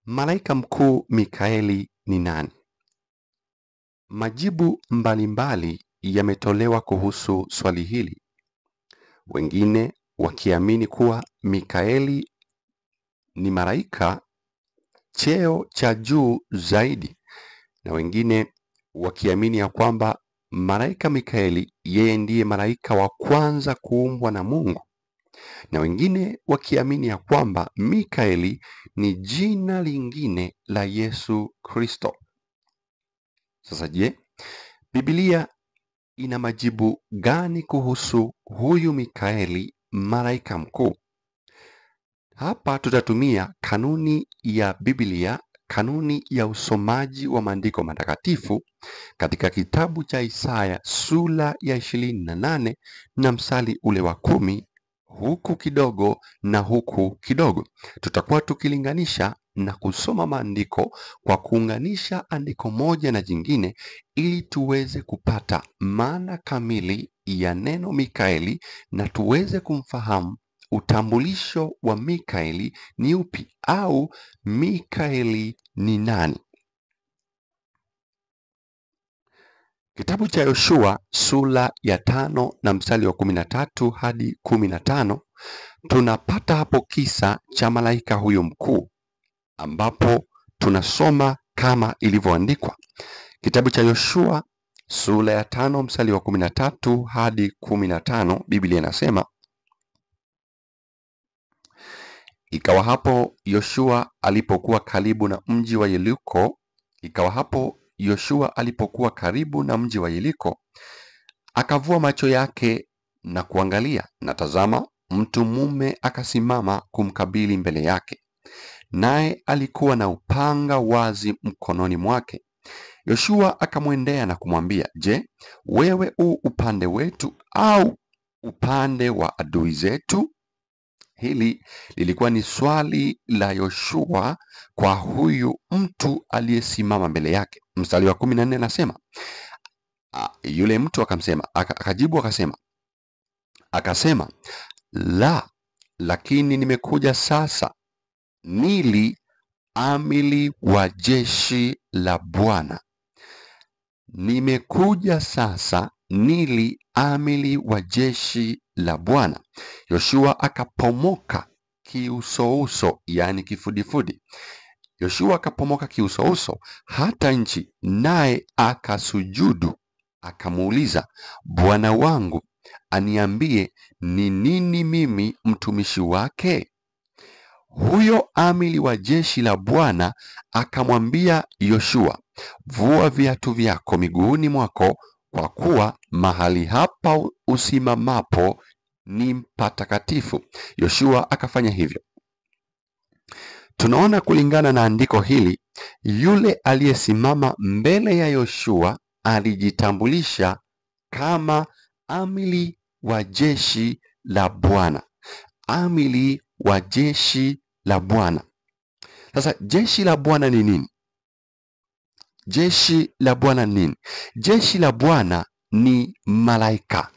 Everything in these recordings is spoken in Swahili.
Malaika mkuu Mikaeli ni nani? Majibu mbalimbali yametolewa kuhusu swali hili. Wengine wakiamini kuwa Mikaeli ni malaika cheo cha juu zaidi, na wengine wakiamini ya kwamba malaika Mikaeli yeye ndiye malaika wa kwanza kuumbwa na Mungu, na wengine wakiamini ya kwamba Mikaeli ni jina lingine la Yesu Kristo. Sasa je, Biblia ina majibu gani kuhusu huyu Mikaeli malaika mkuu? Hapa tutatumia kanuni ya Biblia, kanuni ya usomaji wa maandiko matakatifu katika kitabu cha Isaya sura ya 28 na mstari ule wa 10, huku kidogo na huku kidogo. Tutakuwa tukilinganisha na kusoma maandiko kwa kuunganisha andiko moja na jingine ili tuweze kupata maana kamili ya neno Mikaeli na tuweze kumfahamu utambulisho wa Mikaeli ni upi au Mikaeli ni nani. Kitabu cha Yoshua sura ya 5 na mstari wa 13 hadi 15, tunapata hapo kisa cha malaika huyo mkuu, ambapo tunasoma kama ilivyoandikwa. Kitabu cha Yoshua sura ya 5 mstari wa 13 hadi 15, Biblia inasema: Ikawa hapo Yoshua alipokuwa karibu na mji wa Yeriko, akavua macho yake na kuangalia, na tazama, mtu mume akasimama kumkabili mbele yake, naye alikuwa na upanga wazi mkononi mwake. Yoshua akamwendea na kumwambia, Je, wewe upande wetu au upande wa adui zetu? Hili lilikuwa ni swali la Yoshua kwa huyu mtu aliyesimama mbele yake. Mstari wa 14 anasema, yule mtu akajibu akasema, la, lakini nimekuja sasa nili amili wa jeshi la Bwana. Nimekuja sasa nili amili wa jeshi la Bwana. Yoshua akapomoka kiusouso, yani kifudifudi. Yoshua akapomoka kiusouso hata nchi, naye akasujudu, akamuuliza, Bwana wangu aniambie ni nini mimi mtumishi wake? Huyo amili wa jeshi la Bwana akamwambia Yoshua, vua viatu vyako miguuni mwako, kwa kuwa mahali hapa usimamapo ni patakatifu. Yoshua akafanya hivyo. Tunaona kulingana na andiko hili, yule aliyesimama mbele ya Yoshua alijitambulisha kama amili wa jeshi la Bwana. Amili wa jeshi la Bwana. Sasa jeshi la Bwana ni nini? Jeshi la Bwana ni nini? Jeshi la Bwana ni malaika.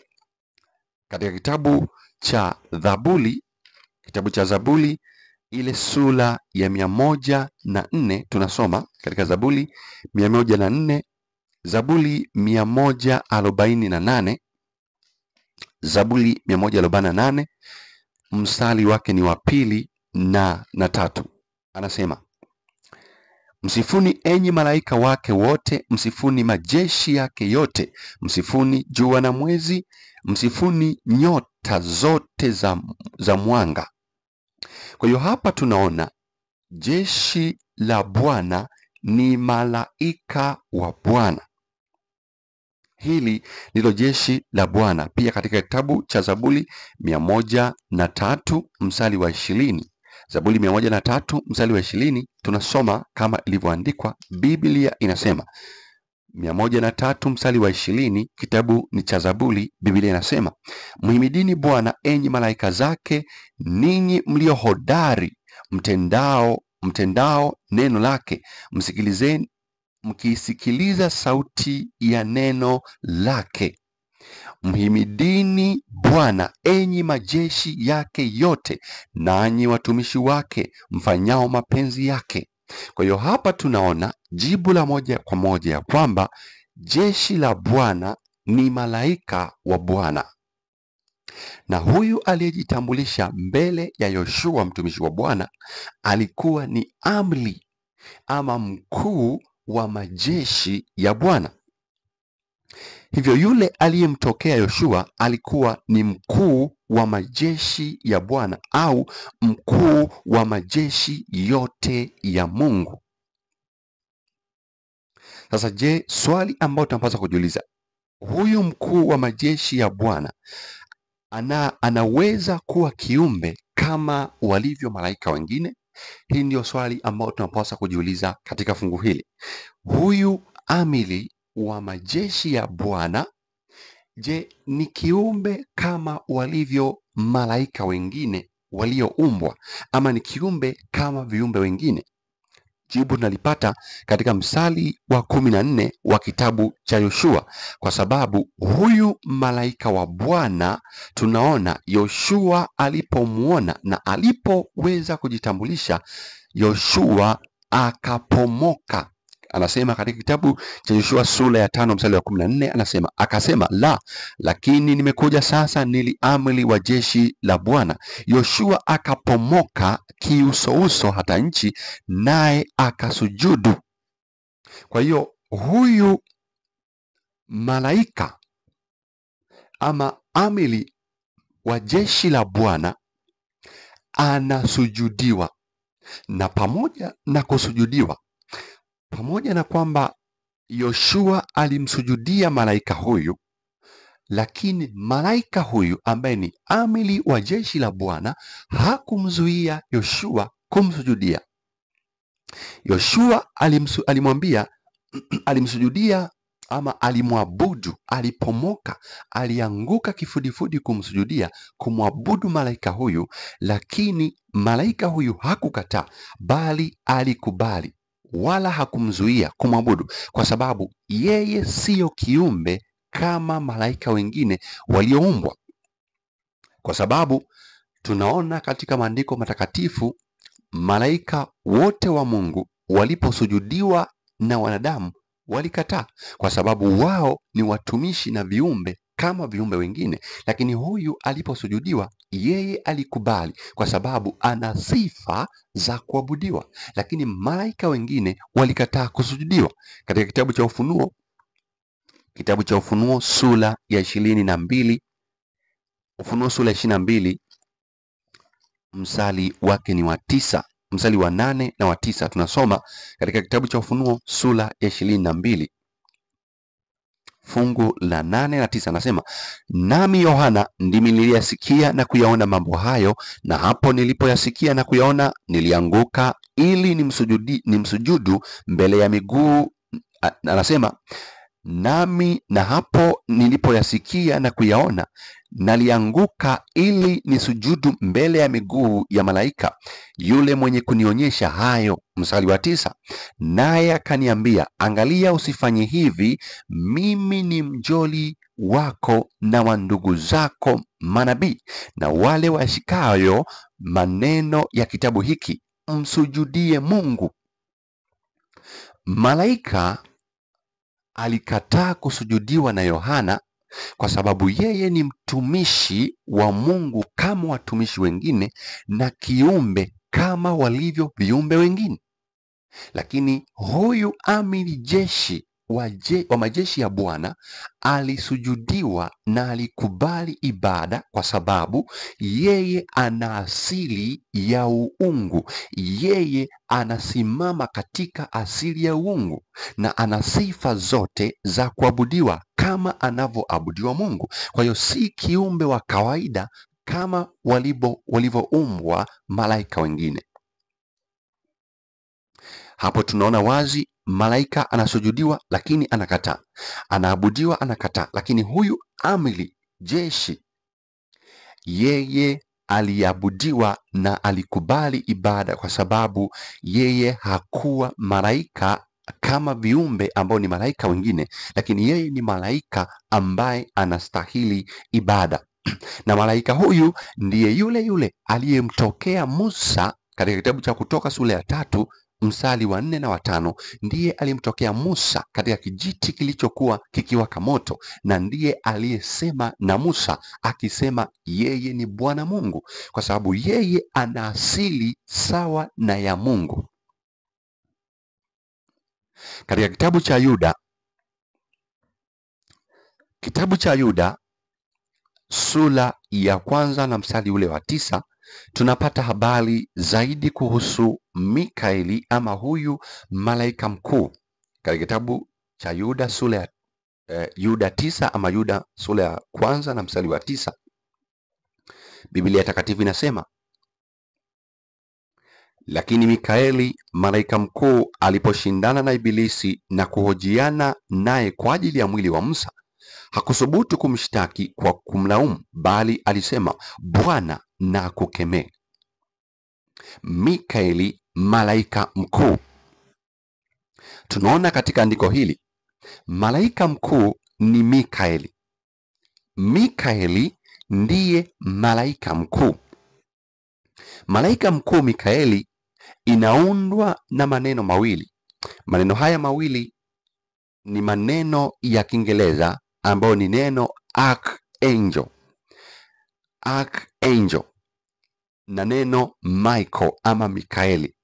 Katika kitabu cha Zaburi ile sura ya 104 tunasoma katika Zaburi 104, Zaburi 148, Zaburi 148 mstari wake ni wa 2 na 3. Anasema, msifuni enyi malaika wake wote, msifuni majeshi yake yote, msifuni jua na mwezi, msifuni nyota zote za mwanga. Kwa hiyo hapa tunaona jeshi la Bwana ni malaika wa Bwana. Hili ndilo jeshi la Bwana. Pia katika kitabu cha Zaburi 103 mstari wa 20, Zaburi 103 mstari wa 20, tunasoma kama ilivyoandikwa. Biblia inasema 103 mstari wa 20, kitabu ni cha Zaburi. Biblia inasema, mhimidini Bwana enyi malaika zake, ninyi mlio hodari mtendao neno lake, mkisikiliza sauti ya neno lake. Mhimidini Bwana enyi majeshi yake yote, nanyi watumishi wake mfanyao mapenzi yake. Kwa hiyo hapa tunaona jibu la moja kwa moja ya kwamba jeshi la Bwana ni malaika wa Bwana, na huyu aliyejitambulisha mbele ya Yoshua mtumishi wa Bwana alikuwa ni amri ama mkuu wa majeshi ya Bwana. Hivyo yule aliyemtokea Yoshua alikuwa ni mkuu wa majeshi ya Bwana au mkuu wa majeshi yote ya Mungu. Sasa je, swali ambalo tunapaswa kujiuliza, huyu mkuu wa majeshi ya Bwana anaweza kuwa kiumbe kama walivyo malaika wengine? Hii ndio swali ambalo tunapaswa kujiuliza katika fungu hili. Huyu amiri wa majeshi ya Bwana, je, ni kiumbe kama walivyo malaika wengine walioumbwa, ama ni kiumbe kama viumbe wengine? Jibu tunalipata katika mstari wa 14 wa kitabu cha Yoshua, kwa sababu huyu malaika wa Bwana tunaona Yoshua alipomuona na alipoweza kujitambulisha, Yoshua akapomoka. Anasema katika kitabu cha Yoshua sura ya 5 mstari wa 14, akasema, la, lakini nimekuja sasa niliamri wa jeshi la Bwana. Yoshua akapomoka kiusouso hata nchi, naye akasujudu. Kwa hiyo huyu malaika ama amiri wa jeshi la Bwana anasujudiwa, na pamoja na kusujudiwa, pamoja na kwamba Yoshua alimsujudia malaika huyu, lakini malaika huyu ambaye ni amiri wa jeshi la Bwana hakumzuia Yoshua kumsujudia. Yoshua alimwambia alimsujudia ama alimwabudu, alipomoka, alianguka kifudifudi kumsujudia, kumwabudu malaika huyu, lakini malaika huyu hakukataa, bali alikubali, wala hakumzuia kumwabudu, kwa sababu yeye siyo kiumbe kama malaika wengine walioumbwa. Kwa sababu tunaona katika maandiko matakatifu malaika wote wa Mungu waliposujudiwa na wanadamu walikataa, kwa sababu wao ni watumishi na viumbe kama viumbe wengine, lakini huyu aliposujudiwa yeye alikubali, kwa sababu ana sifa za kuabudiwa, lakini malaika wengine walikataa kusujudiwa. Katika kitabu cha Ufunuo sura ya 22, Ufunuo sura ya 22 mstari wake ni wa 9, mstari wa 8 na wa 9. Tunasoma katika kitabu cha Ufunuo sura ya 22 fungu la 8 na 9, anasema, nami Yohana ndimi niliyasikia na kuyaona mambo hayo, na hapo nilipoyasikia na kuyaona nilianguka ili nimsujudu mbele ya miguu. Anasema nami na hapo nilipoyasikia na kuyaona nalianguka ili nisujudu mbele ya miguu ya malaika yule mwenye kunionyesha hayo. Mstari wa 9, naye akaniambia, angalia, usifanye hivi, mimi ni mjoli wako na wa ndugu zako manabii na wale washikayo maneno ya kitabu hiki, msujudie Mungu. Malaika alikataa kusujudiwa na Yohana kwa sababu yeye ni mtumishi wa Mungu kama watumishi wengine na kiumbe kama walivyo viumbe wengine. Lakini huyu amiri jeshi wa majeshi ya Bwana alisujudiwa na alikubali ibada, kwa sababu yeye ana asili ya uungu. Yeye anasimama katika asili ya uungu na ana sifa zote za kuabudiwa kama anavyoabudiwa Mungu. Kwa hiyo si kiumbe wa kawaida kama walivyoumbwa malaika wengine. Hapo tunaona wazi malaika anasujudiwa lakini anakataa, anaabudiwa anakataa. Lakini huyu amiri jeshi yeye aliabudiwa na alikubali ibada, kwa sababu yeye hakuwa malaika kama viumbe ambao ni malaika wengine, lakini yeye ni malaika ambaye anastahili ibada. Na malaika huyu ndiye yule aliyemtokea Musa katika kitabu cha Kutoka sura ya 3 mstari wa 4 na wa 5, ndiye aliyemtokea Musa katika kijiti kilichokuwa kikiwaka moto, na ndiye aliyesema na Musa akisema yeye ni Bwana Mungu, kwa sababu yeye ana asili sawa na ya Mungu. Katika kitabu cha Yuda sura ya kwanza na mstari ule wa 9, tunapata habari zaidi kuhusu Mikaeli ama huyu malaika mkuu. Katika kitabu cha Yuda sura ya Yuda 9 ama Yuda sura ya kwanza na mstari wa 9, Biblia takatifu inasema, lakini Mikaeli malaika mkuu aliposhindana na Ibilisi na kuhojiana naye kwa ajili ya mwili wa Musa, hakusubutu kumshtaki kwa kumlaumu, bali alisema, Bwana na akukemee. Mikaeli malaika mkuu. Tunaona katika andiko hili malaika mkuu ni Mikaeli. Mikaeli ndiye malaika mkuu. Malaika mkuu Mikaeli inaundwa na maneno mawili. Maneno haya mawili ni maneno ya Kiingereza ambayo ni neno archangel, archangel, na neno Michael ama Mikaeli.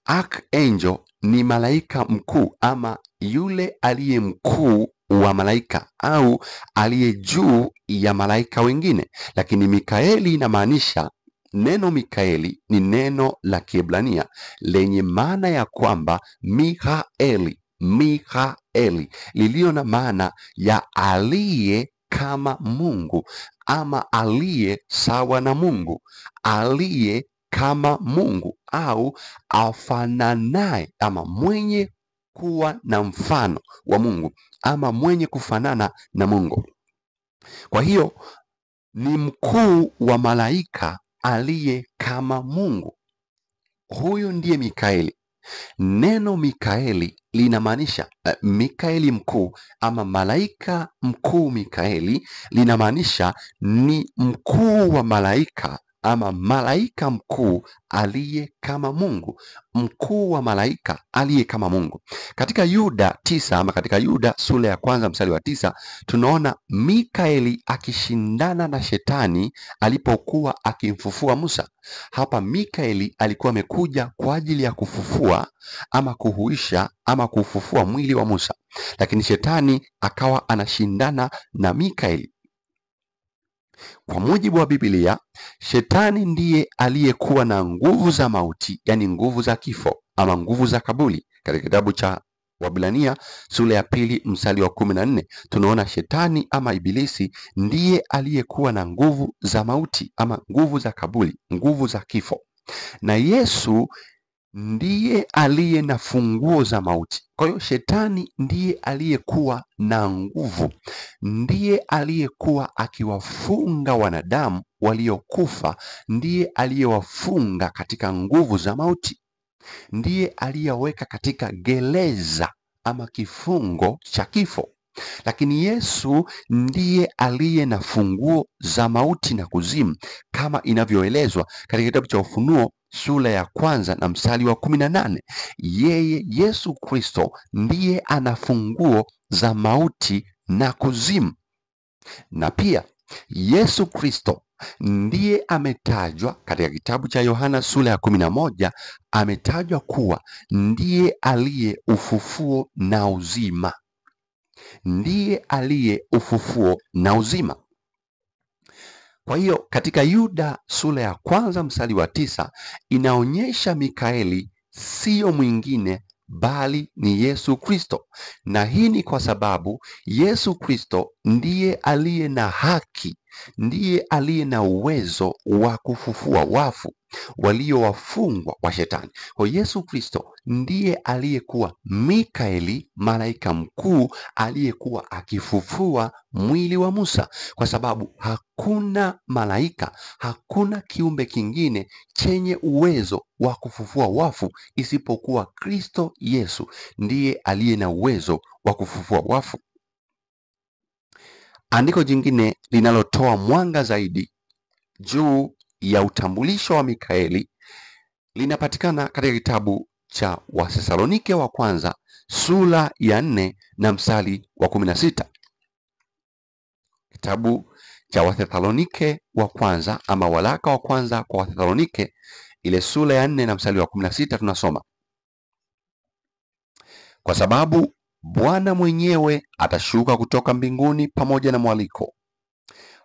Archangel ni malaika mkuu ama yule aliye mkuu wa malaika au aliye juu ya malaika wengine, lakini Mikaeli inamaanisha, neno Mikaeli ni neno la Kiebrania lenye maana ya kwamba Mikaeli, Mikaeli, lilio na maana ya aliye kama Mungu ama aliye sawa na Mungu, aliye kama Mungu au afananaye ama mwenye kuwa na mfano wa Mungu ama mwenye kufanana na Mungu. Kwa hiyo ni mkuu wa malaika aliye kama Mungu. Huyu ndiye Mikaeli. Neno Mikaeli linamaanisha Mikaeli mkuu ama malaika mkuu Mikaeli linamaanisha ni mkuu wa malaika ama malaika mkuu aliye kama Mungu, mkuu wa malaika aliye kama Mungu. Katika Yuda 9 ama katika Yuda sura ya kwanza mstari wa 9, tunaona Mikaeli akishindana na shetani alipokuwa akimfufua Musa. Hapa Mikaeli alikuwa amekuja kwa ajili ya kufufua ama kuhuisha ama kufufua mwili wa Musa, lakini shetani akawa anashindana na Mikaeli. Kwa mujibu wa Biblia, shetani ndiye aliyekuwa na nguvu za mauti, yani nguvu za kifo ama nguvu za kaburi. Katika kitabu cha Waebrania sura ya 2 mstari wa 14, tunaona shetani ama Ibilisi ndiye aliyekuwa na nguvu za mauti ama nguvu za kaburi, nguvu za kifo, na Yesu ndiye aliye na funguo za mauti. Kwa hiyo shetani ndiye aliyekuwa na nguvu, ndiye aliyekuwa akiwafunga wanadamu waliokufa, ndiye aliyewafunga katika nguvu za mauti, ndiye aliyeweka katika gereza ama kifungo cha kifo. Lakini Yesu ndiye aliye na funguo za mauti na kuzimu, kama inavyoelezwa katika kitabu cha Ufunuo sura ya kwanza na mstari wa 18. Yeye Yesu Kristo ndiye ana funguo za mauti na kuzimu. Na pia Yesu Kristo ndiye ametajwa katika kitabu cha Yohana sura ya 11, ametajwa kuwa ndiye aliye ufufuo na uzima, ndiye aliye ufufuo na uzima. Kwa hiyo katika Yuda sura ya kwanza mstari wa 9 inaonyesha Mikaeli siyo mwingine bali ni Yesu Kristo, na hii ni kwa sababu Yesu Kristo ndiye aliye na haki, ndiye aliye na uwezo wa kufufua wafu walio wafungwa wa shetani. Kwa Yesu Kristo ndiye aliyekuwa Mikaeli malaika mkuu aliyekuwa akifufua mwili wa Musa, kwa sababu hakuna malaika, hakuna kiumbe kingine chenye uwezo wa kufufua wafu isipokuwa Kristo Yesu ndiye aliye na uwezo wa kufufua wafu. Andiko jingine linalotoa mwanga zaidi juu ya utambulisho wa Mikaeli linapatikana katika kitabu cha Wathesalonike wa kwanza sura ya 4 na mstari wa 16. Kitabu cha Wathesalonike wa kwanza ama waraka wa kwanza kwa Wathesalonike ile sura ya 4 na mstari wa 16 tunasoma: kwa sababu Bwana mwenyewe atashuka kutoka mbinguni pamoja na mwaliko.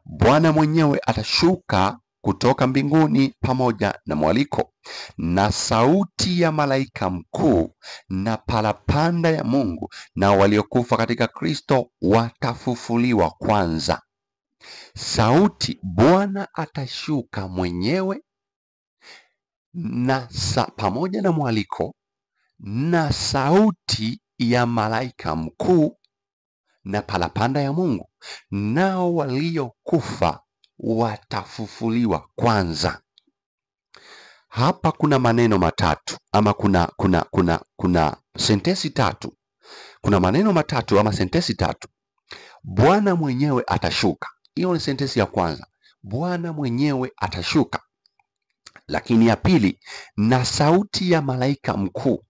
Bwana mwenyewe atashuka kutoka mbinguni pamoja na mwaliko, na sauti ya malaika mkuu, na parapanda ya Mungu, na waliokufa katika Kristo watafufuliwa kwanza. Sauti, Bwana atashuka mwenyewe na pamoja na mwaliko, na sauti ya malaika mkuu na parapanda ya Mungu, nao waliokufa watafufuliwa kwanza. Hapa kuna maneno matatu ama kuna sentensi tatu. Kuna maneno matatu ama sentensi tatu. Bwana mwenyewe atashuka. Hiyo ni sentensi ya kwanza. Bwana mwenyewe atashuka. Lakini ya pili, na sauti ya malaika mkuu.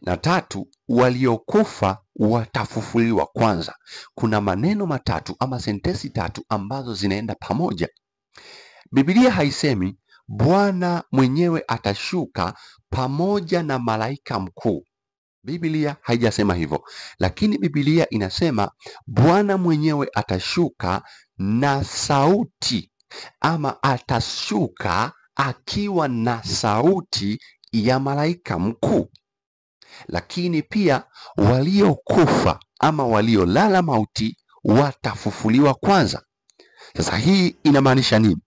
Na tatu, waliokufa watafufuliwa kwanza. Kuna maneno matatu ama sentensi tatu ambazo zinaenda pamoja. Biblia haisemi Bwana mwenyewe atashuka pamoja na malaika mkuu. Biblia haijasema hivyo, lakini Biblia inasema Bwana mwenyewe atashuka na sauti, ama atashuka akiwa na sauti ya malaika mkuu. Lakini pia waliokufa ama waliolala mauti watafufuliwa kwanza. Sasa hii inamaanisha nini?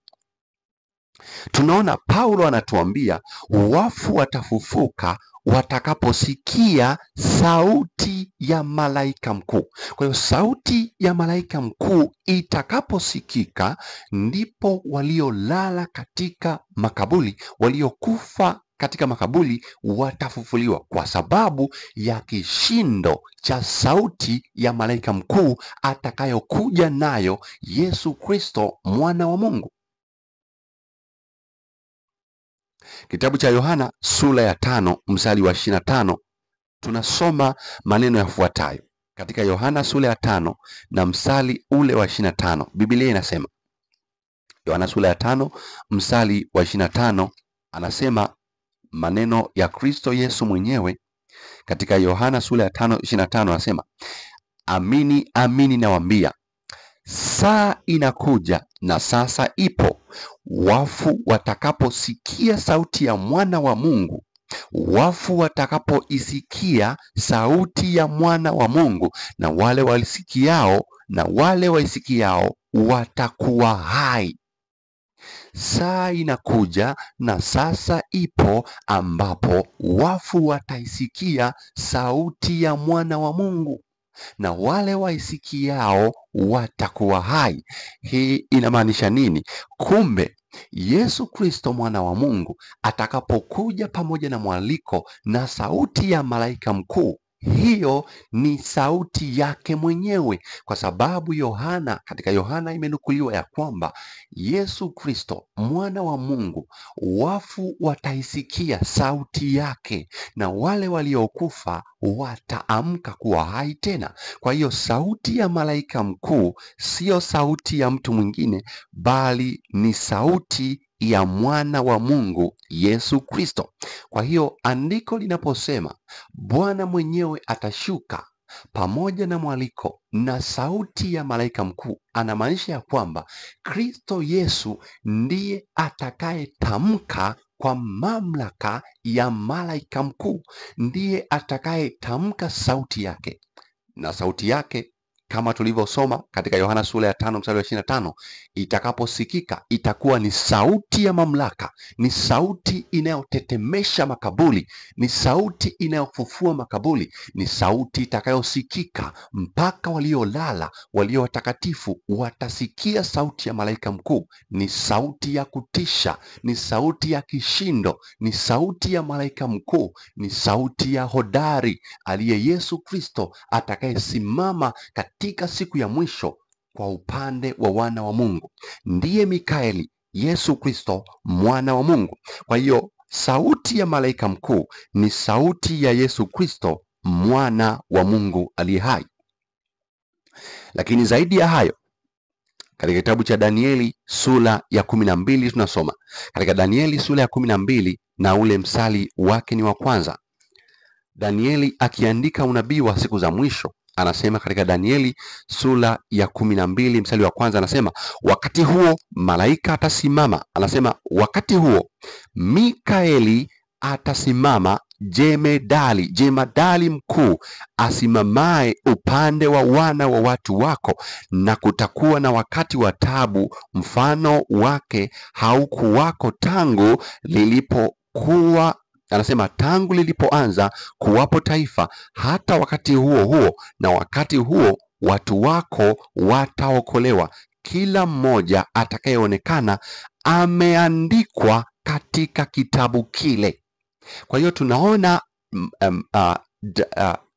Tunaona Paulo anatuambia wafu watafufuka watakaposikia sauti ya malaika mkuu. Kwa hiyo sauti ya malaika mkuu itakaposikika, ndipo waliolala katika makaburi, waliokufa katika makaburi watafufuliwa, kwa sababu ya kishindo cha sauti ya malaika mkuu atakayokuja nayo Yesu Kristo mwana wa Mungu. Kitabu cha Yohana sura ya 5 mstari wa 25 tunasoma maneno yafuatayo. Katika Yohana sura ya 5 na mstari ule wa 25, Biblia inasema, Yohana sura ya 5 mstari wa 25 anasema maneno ya Kristo Yesu mwenyewe. Katika Yohana sura ya 5:25 anasema, amini amini nawaambia, saa inakuja na sasa ipo, wafu watakaposikia sauti ya mwana wa Mungu, wafu watakapoisikia sauti ya mwana wa Mungu, na wale waisikiao watakuwa hai. Saa inakuja na sasa ipo ambapo wafu wataisikia sauti ya mwana wa Mungu, na wale waisikiao watakuwa hai. Hii inamaanisha nini? Kumbe Yesu Kristo mwana wa Mungu atakapokuja pamoja na mwaliko na sauti ya malaika mkuu, hiyo ni sauti yake mwenyewe, kwa sababu katika Yohana imenukuliwa ya kwamba Yesu Kristo mwana wa Mungu, wafu wataisikia sauti yake, na wale waliokufa wataamka kuwa hai tena. Kwa hiyo sauti ya malaika mkuu sio sauti ya mtu mwingine, bali ni sauti ya mwana wa Mungu Yesu Kristo. Kwa hiyo andiko linaposema Bwana mwenyewe atashuka pamoja na mwaliko na sauti ya malaika mkuu, anamaanisha ya kwamba Kristo Yesu ndiye atakayetamka kwa mamlaka ya malaika mkuu, ndiye atakayetamka sauti yake, na sauti yake kama tulivyosoma katika Yohana sura ya 5 mstari wa 25, itakaposikika itakuwa ni sauti ya mamlaka, ni sauti inayotetemesha makaburi, ni sauti inayofufua makaburi, ni sauti itakayosikika mpaka waliolala, walio watakatifu watasikia sauti ya malaika mkuu. Ni sauti ya kutisha, ni sauti ya kishindo, ni sauti ya malaika mkuu, ni sauti ya hodari aliye Yesu Kristo atakayesimama katika siku ya mwisho kwa upande wa wana wa Mungu. Ndiye Mikaeli, Yesu Kristo mwana wa Mungu. Kwa hiyo sauti ya malaika mkuu ni sauti ya Yesu Kristo, mwana wa Mungu aliye hai. Lakini zaidi ya hayo, katika kitabu cha Danieli sura ya 12 tunasoma. Katika Danieli sura ya 12 na ule msali wake ni wa kwanza. Danieli akiandika unabii wa siku za mwisho, anasema katika Danieli sura ya 12 msali wa kwanza, anasema wakati huo malaika atasimama, anasema wakati huo Mikaeli atasimama, jemadali mkuu asimamaye upande wa wana wa watu wako, na kutakuwa na wakati wa taabu, mfano wake haukuwako tangu lilipoanza kuwapo taifa, hata wakati huo na wakati huo watu wako wataokolewa, kila mmoja atakayeonekana ameandikwa katika kitabu kile. Kwa hiyo tunaona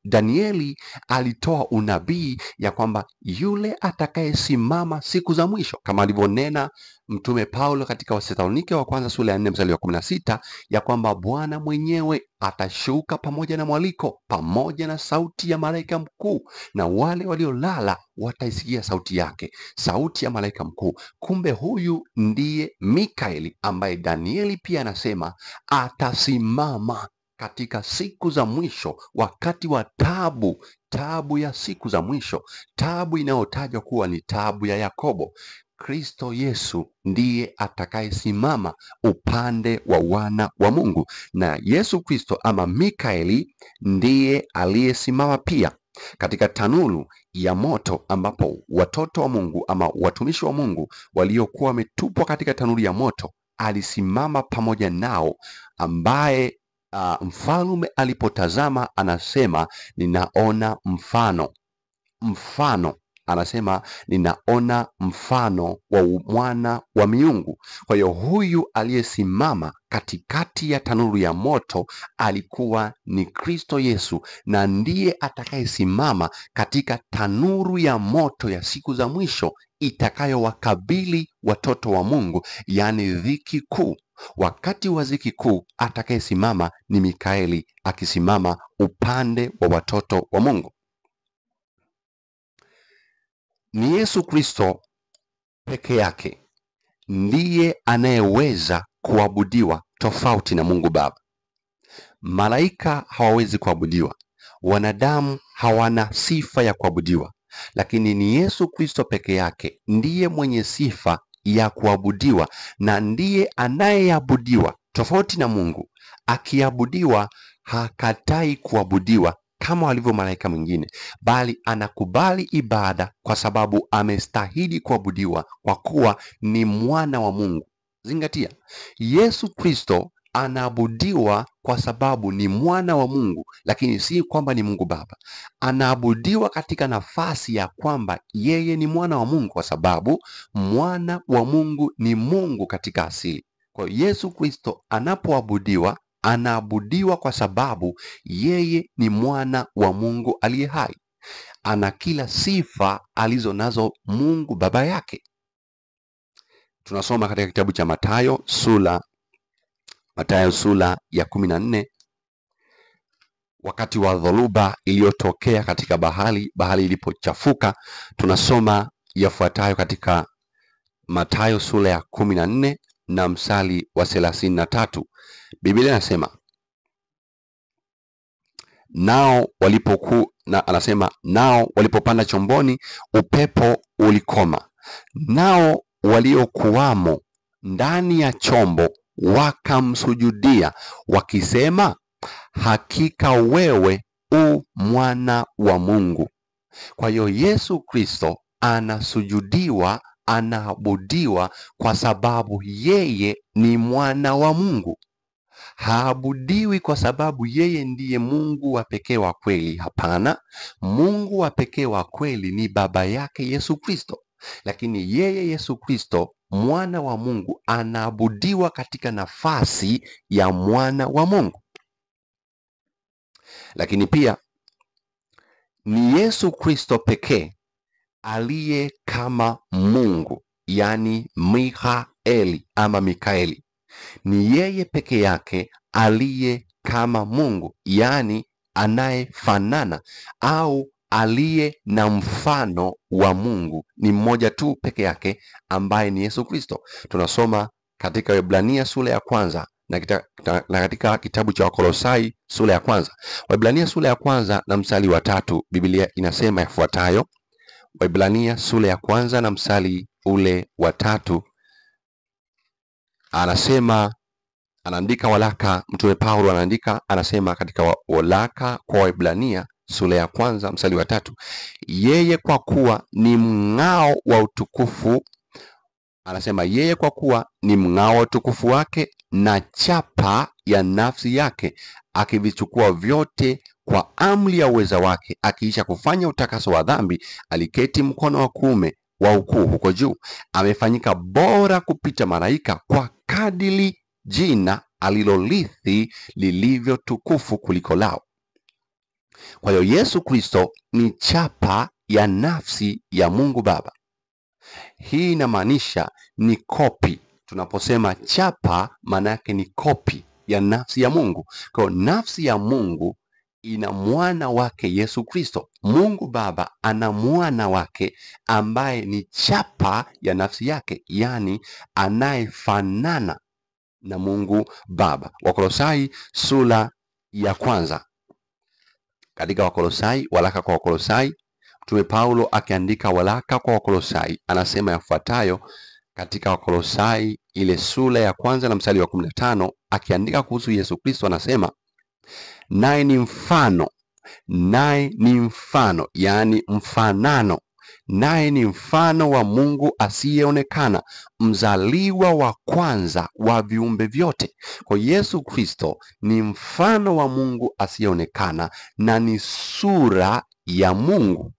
Danieli alitoa unabii ya kwamba yule atakayesimama siku za mwisho, kama alivyonena Mtume Paulo katika Wathesalonike wa kwanza sura ya 4 mstari wa 16, ya kwamba Bwana mwenyewe atashuka pamoja na mwaliko, pamoja na sauti ya malaika mkuu, na wale waliolala wataisikia sauti yake, sauti ya malaika mkuu. Kumbe huyu ndiye Mikaeli ambaye Danieli pia anasema atasimama katika siku za mwisho, wakati wa taabu ya siku za mwisho, taabu inayotajwa kuwa ni taabu ya Yakobo. Kristo Yesu ndiye atakayesimama upande wa wana wa Mungu, na Yesu Kristo ama Mikaeli ndiye aliyesimama pia katika tanuru ya moto, ambapo watoto wa Mungu ama watumishi wa Mungu waliokuwa wametupwa katika tanuru ya moto, alisimama pamoja nao, ambaye mfalme alipotazama anasema ninaona mfano, anasema ninaona mfano wa mwana wa miungu. Kwa hiyo huyu aliyesimama katikati ya tanuru ya moto alikuwa ni Kristo Yesu, na ndiye atakayesimama katika tanuru ya moto ya siku za mwisho itakayowakabili watoto wa Mungu, yani dhiki kuu. Wakati wa dhiki kuu atakayesimama ni Mikaeli, akisimama upande wa watoto wa Mungu. Ni Yesu Kristo peke yake ndiye anayeweza kuabudiwa tofauti na Mungu Baba. Malaika hawawezi kuabudiwa, wanadamu hawana sifa ya kuabudiwa, lakini ni Yesu Kristo peke yake ndiye mwenye sifa ya kuabudiwa, na ndiye anayeabudiwa tofauti na Mungu. Akiabudiwa hakatai kuabudiwa kama walivyo malaika mwingine, bali anakubali ibada kwa sababu amestahili kuabudiwa, kwa kuwa ni mwana wa Mungu. Zingatia, Yesu Kristo anaabudiwa kwa sababu ni mwana wa Mungu, lakini si kwamba ni Mungu Baba. Anaabudiwa katika nafasi ya kwamba yeye ni mwana wa Mungu, kwa sababu mwana wa Mungu ni Mungu katika asili. Kwa hiyo Yesu Kristo anapoabudiwa, anaabudiwa kwa sababu yeye ni mwana wa Mungu aliye hai. Ana kila sifa alizo nazo Mungu Baba yake. Tunasoma katika kitabu cha Mathayo sura ya 14, wakati wa dhoruba iliyotokea katika bahari ilipochafuka. Tunasoma yafuatayo katika Mathayo sura ya 14 na msali wa 33. Biblia inasema, nao walipopanda chomboni, upepo ulikoma, nao waliokuwamo ndani ya chombo wakamsujudia wakisema, hakika wewe u mwana wa Mungu. Kwa hiyo Yesu Kristo anasujudiwa, anaabudiwa kwa sababu yeye ni mwana wa Mungu. Haabudiwi kwa sababu yeye ndiye Mungu wa pekee wa kweli. Hapana, Mungu wa pekee wa kweli ni Baba yake Yesu Kristo, lakini yeye Yesu Kristo mwana wa Mungu anaabudiwa katika nafasi ya mwana wa Mungu. Lakini pia ni Yesu Kristo pekee aliye kama Mungu, yani Mikaeli ama Mikaeli. Ni yeye peke yake aliye kama Mungu, yaani anayefanana au aliye na mfano wa Mungu. Ni mmoja tu peke yake ambaye ni Yesu Kristo. Tunasoma katika Waebrania sura ya 1 na katika kitabu cha Wakolosai sura ya 1. Waebrania sura ya 1 na mstari wa 3, Biblia inasema yafuatayo. Waebrania sura ya 1 na mstari ule wa 3, anasema, anaandika waraka, Mtume Paulo anaandika, anasema katika waraka kwa Waebrania sura ya 1 mstari wa 3, yeye kwa kuwa ni mng'ao wa utukufu, anasema yeye kwa kuwa ni mng'ao wa utukufu wake na chapa ya nafsi yake, akivichukua vyote kwa amri ya uweza wake, akiisha kufanya utakaso wa dhambi, aliketi mkono wa kuume wa ukuu huko juu. Amefanyika bora kupita malaika kwa kadiri jina alilolithi lilivyo tukufu kuliko lao. Kwa hiyo Yesu Kristo ni chapa ya nafsi ya Mungu Baba. Hii inamaanisha ni kopi. Tunaposema chapa, maana yake ni kopi ya nafsi ya Mungu. Kwa hiyo nafsi ya Mungu ina mwana wake Yesu Kristo. Mungu Baba ana mwana wake ambaye ni chapa ya nafsi yake, yaani anayefanana na Mungu Baba. Wakolosai sura ya 1. Katika Wakolosai, waraka kwa Wakolosai, Mtume Paulo akiandika waraka kwa Wakolosai anasema yafuatayo katika Wakolosai ile sura ya 1 na mstari wa 15, akiandika kuhusu Yesu Kristo anasema, naye ni mfano, yaani mfanano, naye ni mfano wa Mungu asiyeonekana, mzaliwa wa kwanza wa viumbe vyote. Kwa Yesu Kristo ni mfano wa Mungu asiyeonekana na ni sura ya Mungu.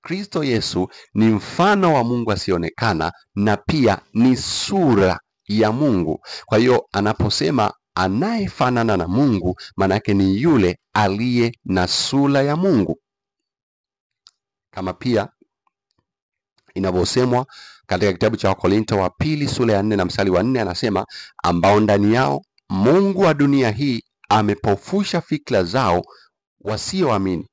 Kristo Yesu ni mfano wa Mungu asiyeonekana na pia ni sura ya Mungu. Kwa hiyo anaposema anayefanana na Mungu, maana yake ni yule aliye na sura ya Mungu, kama pia inavyosemwa katika kitabu cha Wakorintho wa pili sura ya 4 na mstari wa 4, anasema, ambao ndani yao Mungu wa dunia hii amepofusha fikra zao wasioamini,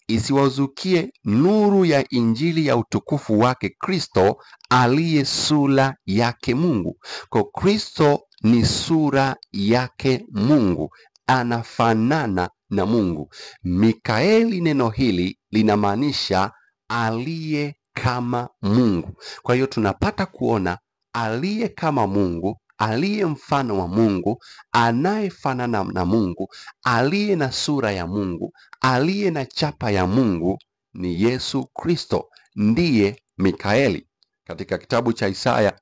isiwazukie nuru ya injili ya utukufu wake Kristo, aliye sura yake Mungu. Kwa Kristo ni sura yake Mungu, anafanana na Mungu. Mikaeli, neno hili linamaanisha aliye kama Mungu. Kwa hiyo tunapata kuona aliye kama Mungu, aliye mfano wa Mungu, anayefanana na Mungu, aliye na sura ya Mungu, aliye na chapa ya Mungu ni Yesu Kristo, ndiye Mikaeli. Katika kitabu cha Isaya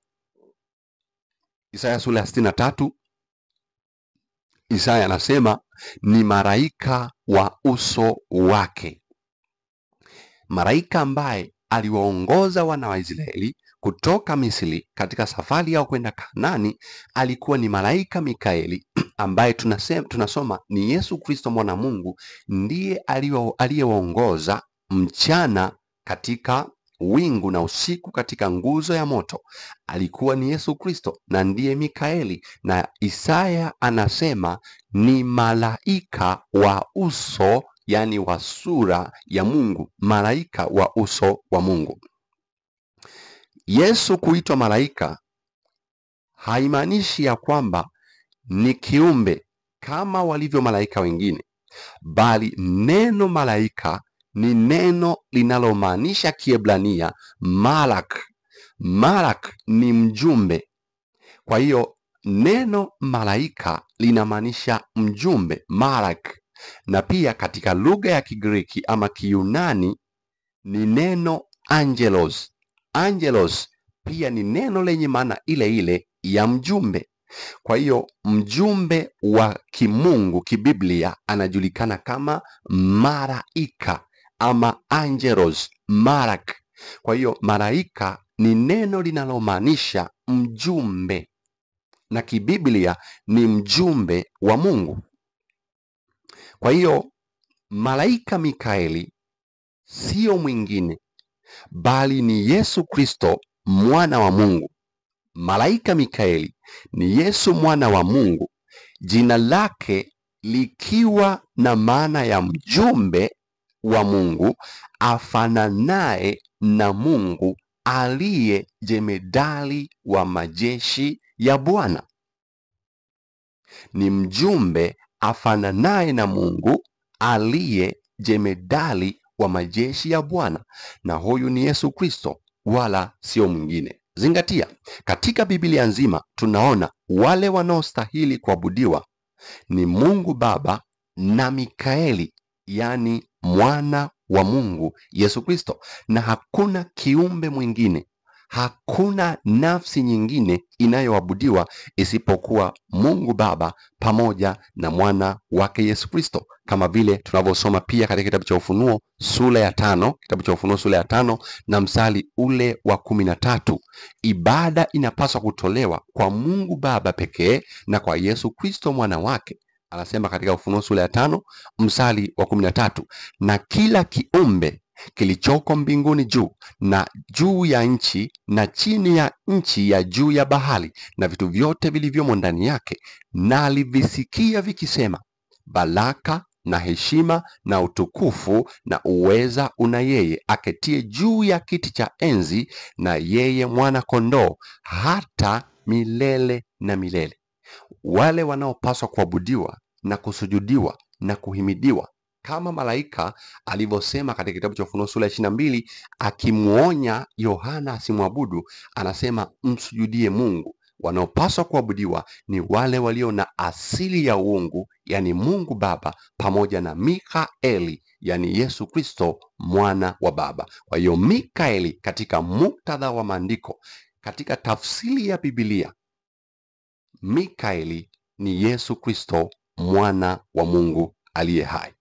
sura ya 63, Isaya anasema ni malaika wa uso wake. Malaika ambaye aliwaongoza wana wa Israeli kutoka Misri katika safari yao kwenda Kanaani alikuwa ni malaika Mikaeli, ambaye tunasoma ni Yesu Kristo mwana Mungu, ndiye aliyewaongoza mchana katika wingu na usiku katika nguzo ya moto. Alikuwa ni Yesu Kristo na ndiye Mikaeli, na Isaya anasema ni malaika wa uso, yaani wa sura ya Mungu, malaika wa uso wa Mungu. Yesu kuitwa malaika haimaanishi ya kwamba ni kiumbe kama walivyo malaika wengine, bali neno malaika ni neno linalomaanisha Kiebrania malak. Malak ni mjumbe. Kwa hiyo neno malaika linamaanisha mjumbe, malak. Na pia katika lugha ya Kigiriki ama Kiyunani ni neno angelos. Angelos pia ni neno lenye maana ile ile ya mjumbe. Kwa hiyo mjumbe wa kimungu kibiblia anajulikana kama malaika ama angelos, malak. Kwa hiyo malaika ni neno linalomaanisha mjumbe, na kibiblia ni mjumbe wa Mungu. Kwa hiyo malaika Mikaeli sio mwingine bali ni Yesu Kristo mwana wa Mungu. Malaika Mikaeli ni Yesu mwana wa Mungu, jina lake likiwa na maana ya mjumbe wa Mungu afananaye na Mungu, aliye jemedali wa majeshi ya Bwana. Ni mjumbe afananaye na Mungu, aliye jemedali wa majeshi ya Bwana, na huyu ni Yesu Kristo, wala sio mwingine. Zingatia, katika Biblia nzima tunaona wale wanaostahili kuabudiwa ni Mungu Baba na Mikaeli, yani mwana wa Mungu Yesu Kristo, na hakuna kiumbe mwingine, hakuna nafsi nyingine inayoabudiwa isipokuwa Mungu Baba pamoja na mwana wake Yesu Kristo, kama vile tunavyosoma pia katika kitabu cha Ufunuo sura ya 5, kitabu cha Ufunuo sura ya 5 na mstari ule wa 13. Ibada inapaswa kutolewa kwa Mungu Baba pekee na kwa Yesu Kristo mwana wake. Anasema katika Ufunuo sura ya 5 mstari wa 13, na kila kiumbe kilichoko mbinguni juu na juu ya nchi na chini ya nchi ya juu ya bahari na vitu vyote vilivyomo ndani yake, na alivisikia vikisema, baraka na heshima na utukufu na uweza una yeye aketie juu ya kiti cha enzi na yeye mwana kondoo, hata milele na milele. Wale wanaopaswa kuabudiwa na kusujudiwa na kuhimidiwa, kama malaika alivyosema katika kitabu cha Ufunuo sura ya 22, akimuonya Yohana asimwabudu, anasema msujudie Mungu. Wanaopaswa kuabudiwa ni wale walio na asili ya uungu, yani Mungu Baba, pamoja na Mikaeli, yani Yesu Kristo mwana wa Baba. Kwa hiyo Mikaeli, katika muktadha wa maandiko, katika tafsiri ya Biblia, Mikaeli ni Yesu Kristo mwana wa Mungu aliye hai.